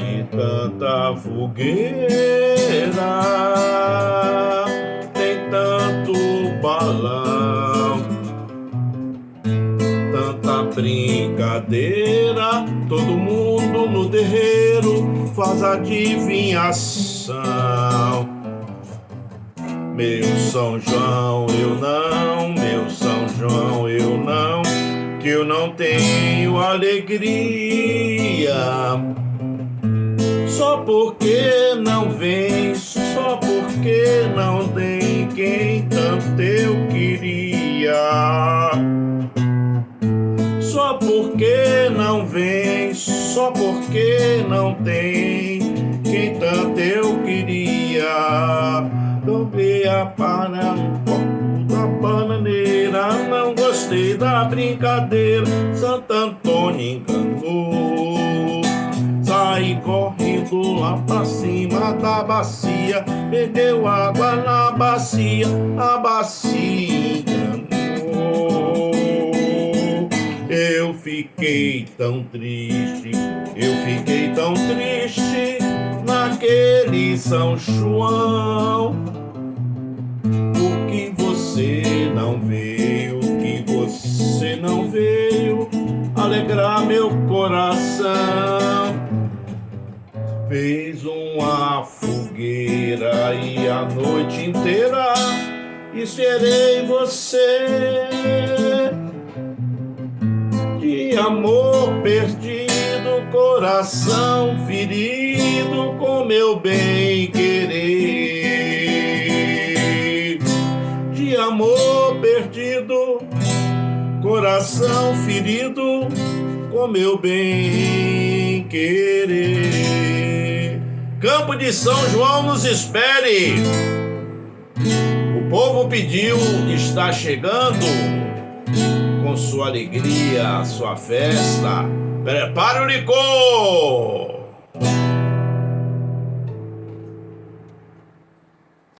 de tanta fogueira, tem tanto balão, tanta brincadeira, todo mundo no terreiro faz adivinhação. Meu São João, eu não, meu São João, eu não, que eu não tenho alegria. Só porque não vem, só porque não tem quem tanto eu queria. Só porque não vem, só porque não tem quem tanto eu queria. Tomei a pana no copo da bananeira, não gostei da brincadeira, Santo Antônio enganou. Saí correndo lá pra cima da bacia, perdeu água na bacia, a bacia enganou. Eu fiquei tão triste, eu fiquei tão triste naquele São João. Porque você não veio, que você não veio alegrar meu coração. Fez uma fogueira e a noite inteira esperei você. De amor perdido, coração ferido com meu bem querer. De amor perdido, coração ferido com meu bem querer. Campo de São João nos espere. O povo pediu, está chegando. Com sua alegria, sua festa, prepare o licor!